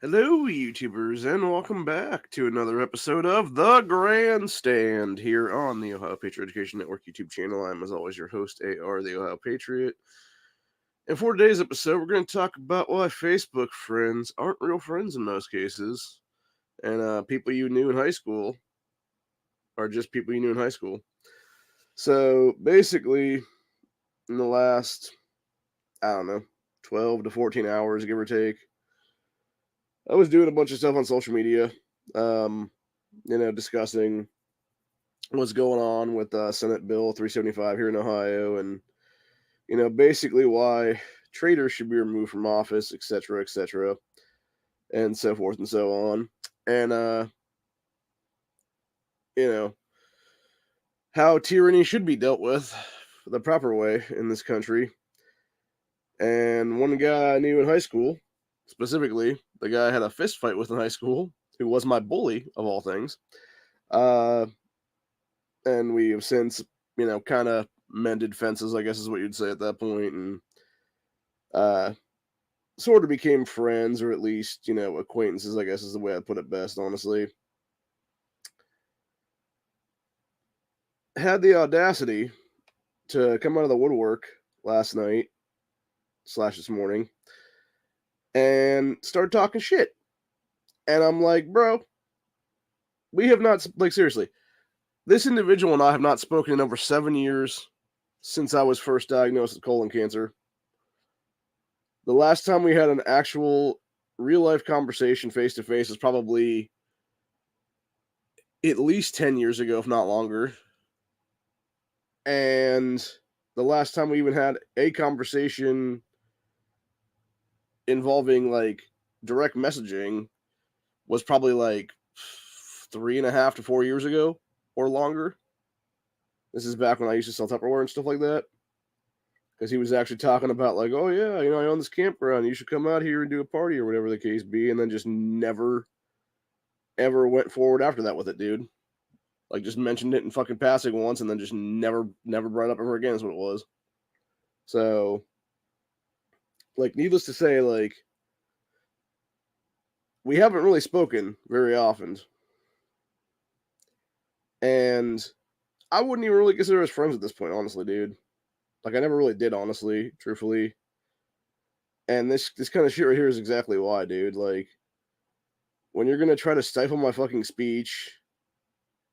Hello, YouTubers, and welcome back to another episode of The Grandstand here on the Ohio Patriot Education Network YouTube channel. I'm, as always, your host, AR, the Ohio Patriot. And for today's episode, we're going to talk about why Facebook friends aren't real friends in most cases, and people you knew in high school are just people you knew in high school. So, basically, in the last, 12 to 14 hours, give or take, I was doing a bunch of stuff on social media, discussing what's going on with Senate Bill 375 here in Ohio, and basically why traitors should be removed from office, etc., and so forth and so on, and you know how tyranny should be dealt with the proper way in this country. And one guy I knew in high school, specifically the guy I had a fist fight with in high school, who was my bully of all things, uh, and we have since, kind of mended fences, I guess is what you'd say at that point, and uh, sort of became friends, or at least, acquaintances, I guess is the way I'd put it best, honestly. Had the audacity to come out of the woodwork last night slash this morning and start talking shit. And I'm like, bro, we have not, like, seriously, this individual and I have not spoken in over 7 years since I was first diagnosed with colon cancer. The last time we had an actual real life conversation face to face is probably at least 10 years ago, if not longer. And the last time we even had a conversation involving like direct messaging was probably like 3.5 to 4 years ago or longer. This is back when I used to sell Tupperware and stuff like that. Because he was actually talking about, like, oh yeah, I own this campground, you should come out here and do a party or whatever the case be, and then just never ever went forward after that with it, dude. Like, just mentioned it in fucking passing once and then just never brought it up ever again is what it was. So, like, needless to say, like, we haven't really spoken very often. And I wouldn't even really consider us friends at this point, honestly, dude. Like, I never really did, honestly, truthfully. And this kind of shit right here is exactly why, dude. Like, when you're gonna try to stifle my fucking speech,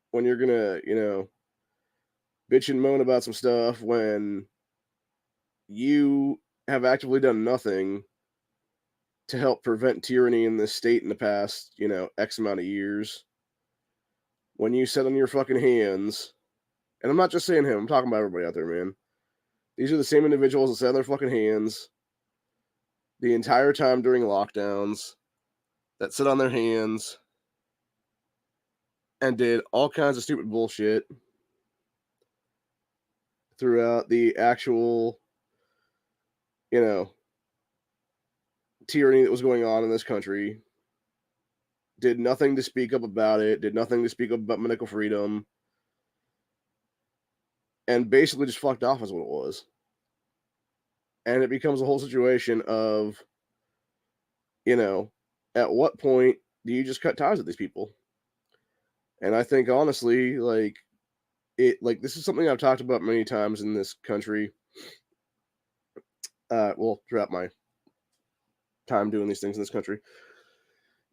when you're gonna, bitch and moan about some stuff, when you have actively done nothing to help prevent tyranny in this state in the past, X amount of years, when you sit on your fucking hands, and I'm not just saying him, I'm talking about everybody out there, man. These are the same individuals that sat on their fucking hands the entire time during lockdowns, that sit on their hands and did all kinds of stupid bullshit throughout the actual, you know, tyranny that was going on in this country, did nothing to speak up about it, did nothing to speak up about medical freedom, and basically just fucked off is what it was. And it becomes a whole situation of, at what point do you just cut ties with these people? And I think, honestly, like, this is something I've talked about many times in this country. Throughout my time doing these things in this country,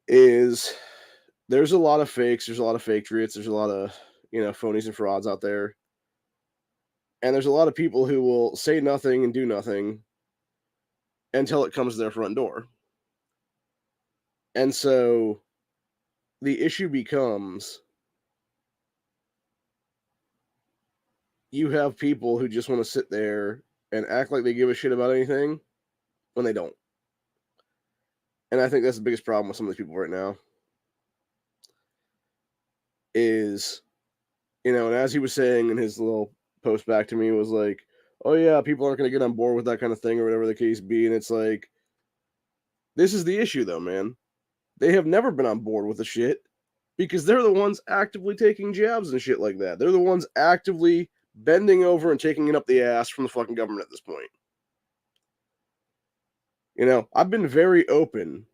is there's a lot of fakes, there's a lot of fake patriots, there's a lot of, phonies and frauds out there. And there's a lot of people who will say nothing and do nothing until it comes to their front door. And so the issue becomes, you have people who just want to sit there and act like they give a shit about anything when they don't. And I think that's the biggest problem with some of these people right now. Is, and as he was saying in his little post back to me, was like, oh yeah, people aren't going to get on board with that kind of thing or whatever the case be. And it's like, this is the issue though, man. They have never been on board with the shit because they're the ones actively taking jabs and shit like that. They're the ones actively bending over and taking it up the ass from the fucking government at this point. I've been very open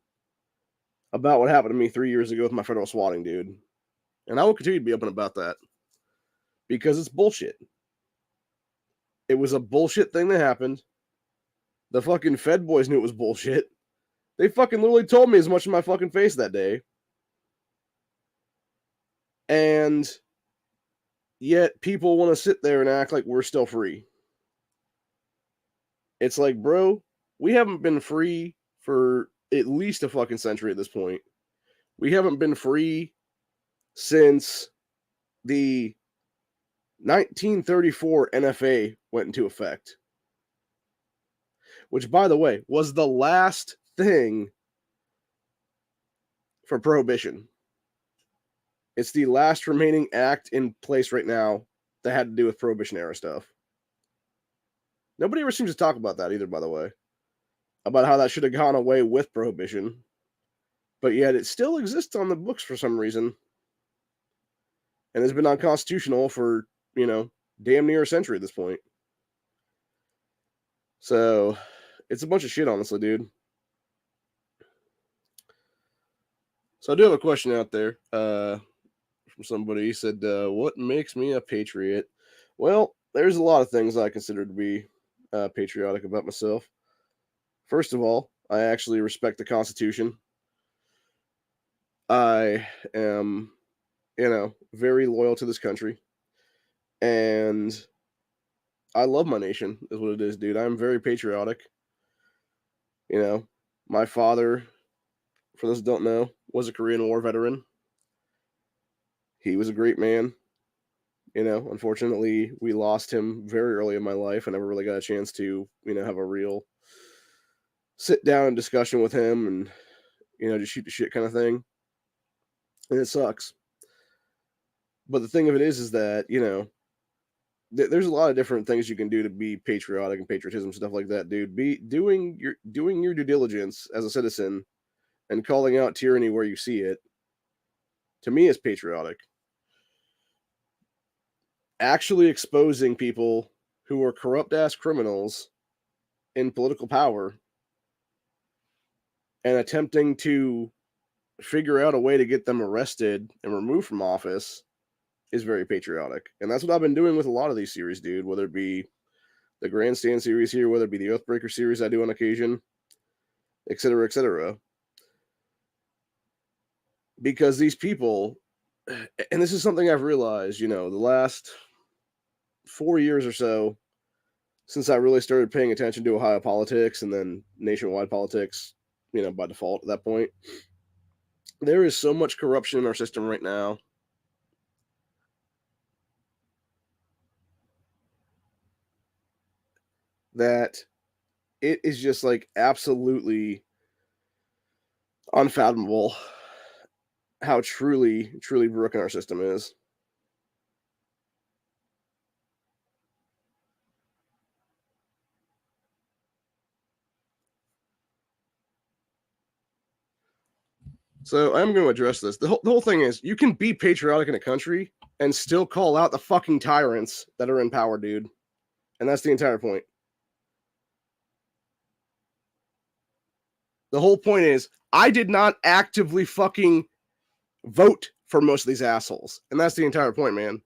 about what happened to me 3 years ago with my federal swatting, dude. And I will continue to be open about that because it's bullshit. It was a bullshit thing that happened. The fucking Fed boys knew it was bullshit. They fucking literally told me as much in my fucking face that day. And yet people want to sit there and act like we're still free. It's like, bro, we haven't been free for at least a fucking century at this point. We haven't been free since the 1934 NFA went into effect. Which, by the way, was the last thing for prohibition. It's the last remaining act in place right now that had to do with prohibition era stuff. Nobody ever seems to talk about that either, by the way. About how that should have gone away with prohibition. But yet it still exists on the books for some reason. And has been unconstitutional for, damn near a century at this point. So, it's a bunch of shit, honestly, dude. So I do have a question out there from somebody. He said, what makes me a patriot? Well, there's a lot of things I consider to be patriotic about myself. First of all, I actually respect the Constitution. I am, very loyal to this country. And I love my nation, is what it is, dude. I'm very patriotic. My father, for those who don't know, was a Korean War veteran. He was a great man. Unfortunately, we lost him very early in my life. I never really got a chance to, have a real sit down and discussion with him and, just shoot the shit kind of thing. And it sucks. But the thing of it is that, there's a lot of different things you can do to be patriotic and patriotism, stuff like that, dude. Be doing your due diligence as a citizen and calling out tyranny where you see it, to me, is patriotic. Actually exposing people who are corrupt-ass criminals in political power and attempting to figure out a way to get them arrested and removed from office is very patriotic. And that's what I've been doing with a lot of these series, dude, whether it be the Grandstand series here, whether it be the Oathbreaker series I do on occasion, etc., etc. Because these people, and this is something I've realized, the last 4 years or so, since I really started paying attention to Ohio politics and then nationwide politics, by default at that point, there is so much corruption in our system right now. That it is just like absolutely unfathomable how truly, truly broken our system is. So I'm going to address this. The whole thing is, you can be patriotic in a country and still call out the fucking tyrants that are in power, dude. And that's the entire point. The whole point is, I did not actively fucking vote for most of these assholes. And that's the entire point, man.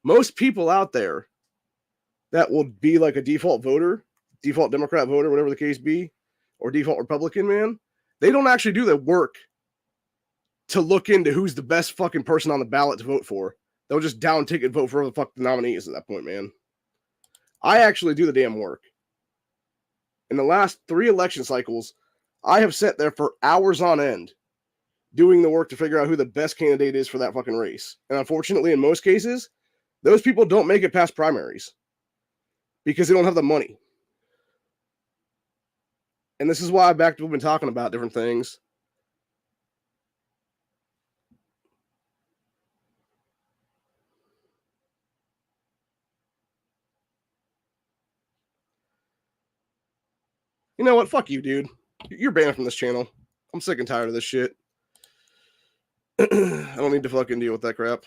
Most people out there that will be like a default voter, default Democrat voter, whatever the case be, or default Republican, man, they don't actually do the work to look into who's the best fucking person on the ballot to vote for. They'll just down ticket vote for whoever the fuck the nominee is at that point, man. I actually do the damn work. In the last 3 election cycles, I have sat there for hours on end doing the work to figure out who the best candidate is for that fucking race. And unfortunately, in most cases, those people don't make it past primaries because they don't have the money. And this is why I've been talking about different things. You know what? Fuck you, dude. You're banned from this channel. I'm sick and tired of this shit. I don't need to fucking deal with that crap.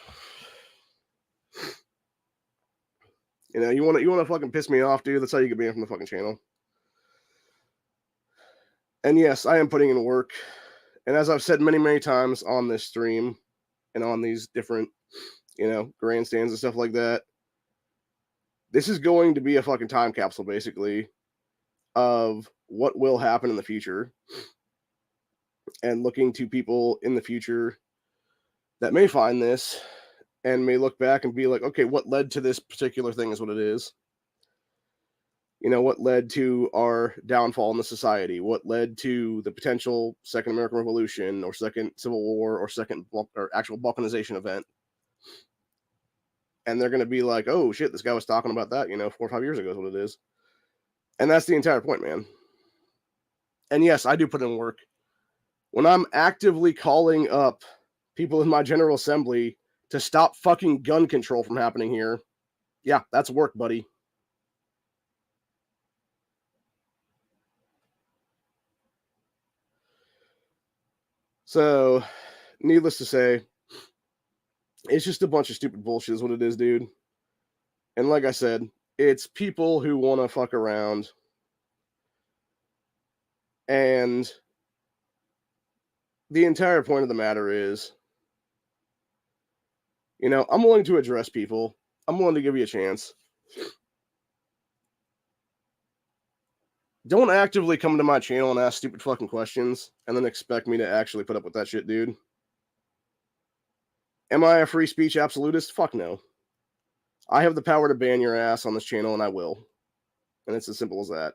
You want to fucking piss me off, dude? That's how you get banned from the fucking channel. And yes, I am putting in work, And as I've said many, many times on this stream and on these different, grandstands and stuff like that, this is going to be a fucking time capsule, basically, of what will happen in the future. And looking to people in the future that may find this and may look back and be like, okay, what led to this particular thing is what it is. What led to our downfall in the society, what led to the potential Second American Revolution or Second Civil War or actual balkanization event. And they're going to be like, oh shit, this guy was talking about that, 4 or 5 years ago is what it is. And that's the entire point, man. And yes, I do put in work. When I'm actively calling up people in my General Assembly to stop fucking gun control from happening here, yeah, that's work, buddy. So, needless to say, it's just a bunch of stupid bullshit is what it is, dude. And like I said, it's people who want to fuck around. And the entire point of the matter is, I'm willing to address people. I'm willing to give you a chance. Don't actively come to my channel and ask stupid fucking questions and then expect me to actually put up with that shit, dude. Am I a free speech absolutist? Fuck no. I have the power to ban your ass on this channel, and I will. And it's as simple as that.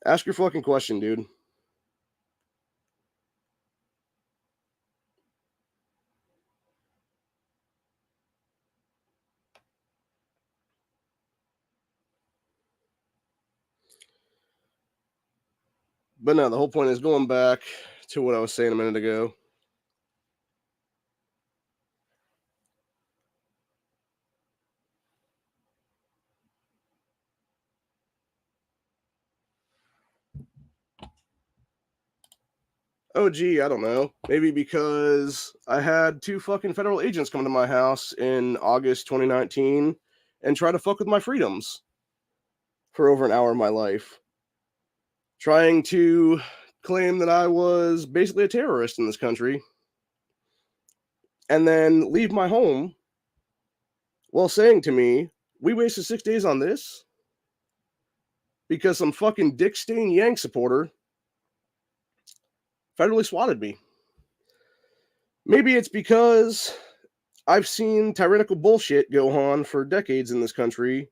Ask your fucking question, dude. But no, the whole point is going back to what I was saying a minute ago. Oh, gee, I don't know. Maybe because I had 2 fucking federal agents come to my house in August 2019 and try to fuck with my freedoms for over an hour of my life, trying to claim that I was basically a terrorist in this country, and then leave my home while saying to me, we wasted 6 days on this because some fucking Dick Stain Yang supporter federally swatted me. Maybe it's because I've seen tyrannical bullshit go on for decades in this country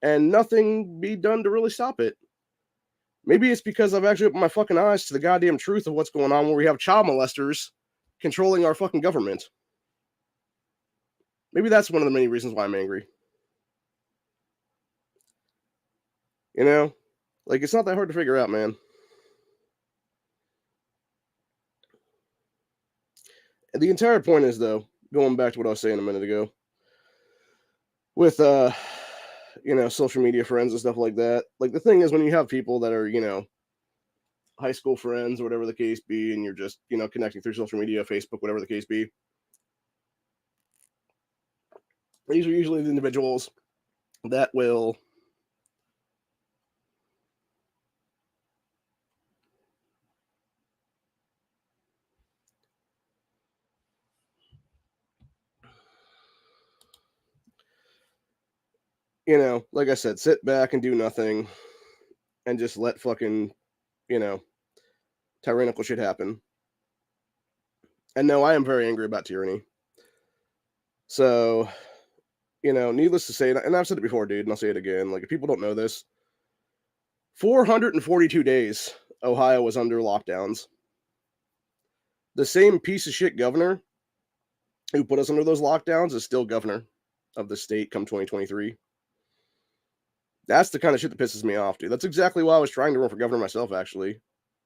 and nothing be done to really stop it. Maybe it's because I've actually opened my fucking eyes to the goddamn truth of what's going on, where we have child molesters controlling our fucking government. Maybe that's one of the many reasons why I'm angry. It's not that hard to figure out, man. And the entire point is, though, going back to what I was saying a minute ago, with social media friends and stuff like that. Like, the thing is, when you have people that are, high school friends or whatever the case be, and you're just, connecting through social media, Facebook, whatever the case be, these are usually the individuals that will like I said, sit back and do nothing and just let fucking, tyrannical shit happen. And no, I am very angry about tyranny. So, needless to say, and I've said it before, dude, and I'll say it again, like, if people don't know this, 442 days Ohio was under lockdowns. The same piece of shit governor who put us under those lockdowns is still governor of the state come 2023. That's the kind of shit that pisses me off, dude. That's exactly why I was trying to run for governor myself, actually,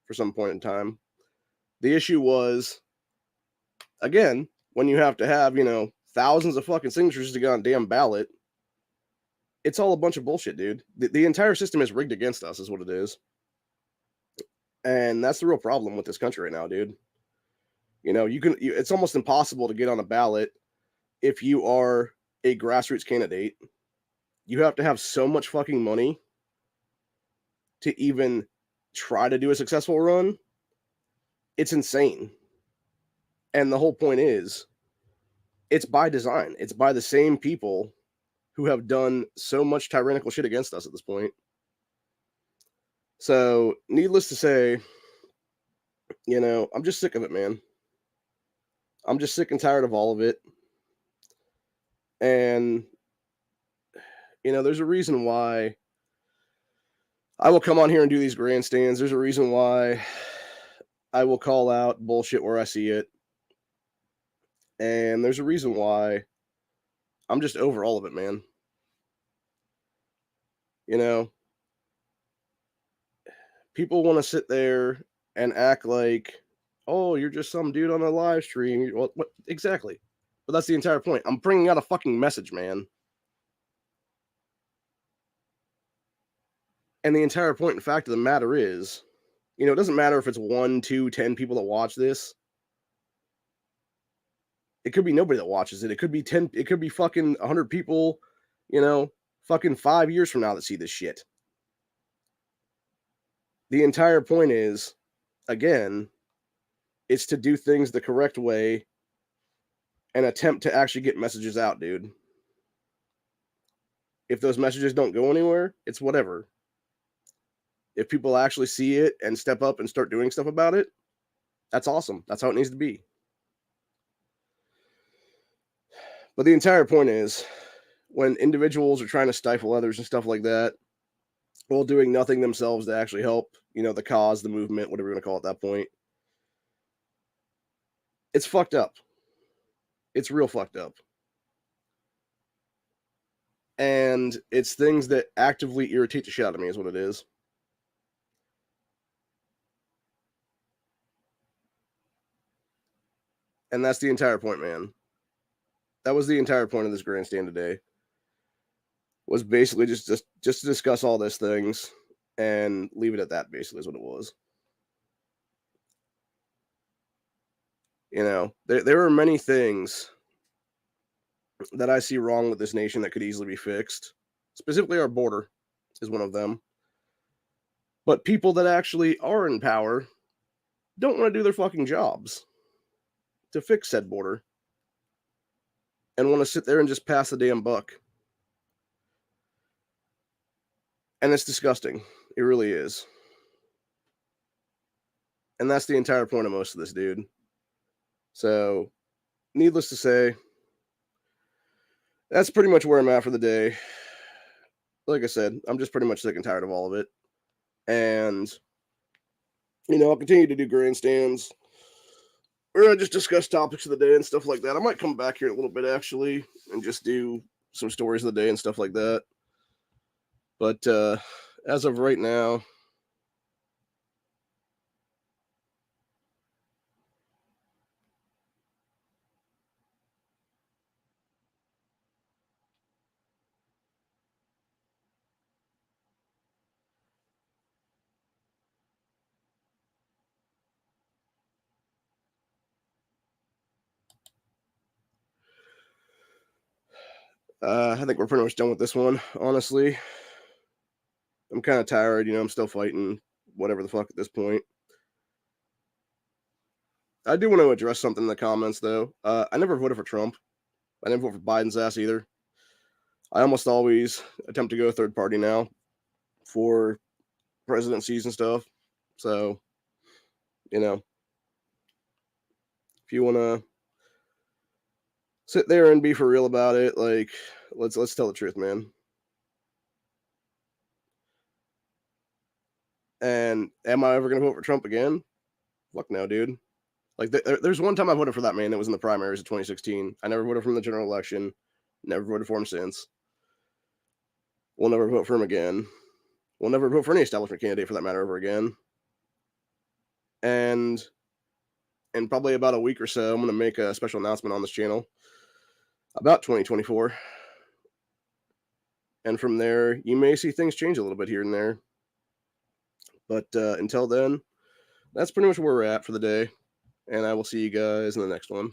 for some point in time. The issue was, again, when you have to have, thousands of fucking signatures to get on a damn ballot, it's all a bunch of bullshit, dude. The entire system is rigged against us, is what it is. And that's the real problem with this country right now, dude. It's almost impossible to get on a ballot if you are a grassroots candidate You have to have so much fucking money to even try to do a successful run. It's insane. And the whole point is, it's by design. It's by the same people who have done so much tyrannical shit against us at this point. So, needless to say, I'm just sick of it, man. I'm just sick and tired of all of it. And, there's a reason why I will come on here and do these grandstands. There's a reason why I will call out bullshit where I see it. And there's a reason why I'm just over all of it, man. People want to sit there and act like, oh, you're just some dude on a live stream. What exactly? But that's the entire point. I'm bringing out a fucking message, man. And the entire point and fact of the matter is, it doesn't matter if it's 1, 2, 10 people that watch this. It could be nobody that watches it. It could be 10. It could be fucking 100 people, fucking 5 years from now that see this shit. The entire point is, again, it's to do things the correct way and attempt to actually get messages out, dude. If those messages don't go anywhere, it's whatever. If people actually see it and step up and start doing stuff about it, that's awesome. That's how it needs to be. But the entire point is, when individuals are trying to stifle others and stuff like that, while doing nothing themselves to actually help, the cause, the movement, whatever you want to call it at that point, it's fucked up. It's real fucked up. And it's things that actively irritate the shit out of me is what it is. And that's the entire point, man. That was the entire point of this grandstand today. Was basically just to discuss all these things and leave it at that, basically, is what it was. There are many things that I see wrong with this nation that could easily be fixed. Specifically, our border is one of them. But people that actually are in power don't want to do their fucking jobs to fix said border and want to sit there and just pass the damn buck. And it's disgusting. It really is. And that's the entire point of most of this, dude. So, needless to say, that's pretty much where I'm at for the day. Like I said, I'm just pretty much sick and tired of all of it. And, I'll continue to do grandstands where I just discuss topics of the day and stuff like that. I might come back here in a little bit, actually, and just do some stories of the day and stuff like that. But as of right now, I think we're pretty much done with this one, honestly. I'm kind of tired, I'm still fighting whatever the fuck at this point. I do want to address something in the comments, though. I never voted for Trump. I didn't vote for Biden's ass either. I almost always attempt to go third party now for presidencies and stuff. So, if you want to sit there and be for real about it, like, let's tell the truth, man. And am I ever going to vote for Trump again? Fuck no, dude. Like, there's one time I voted for that man that was in the primaries of 2016. I never voted for him in the general election. Never voted for him since. We'll never vote for him again. We'll never vote for any establishment candidate for that matter ever again. And in probably about a week or so, I'm going to make a special announcement on this channel about 2024. And from there, you may see things change a little bit here and there. But until then, that's pretty much where we're at for the day. And I will see you guys in the next one.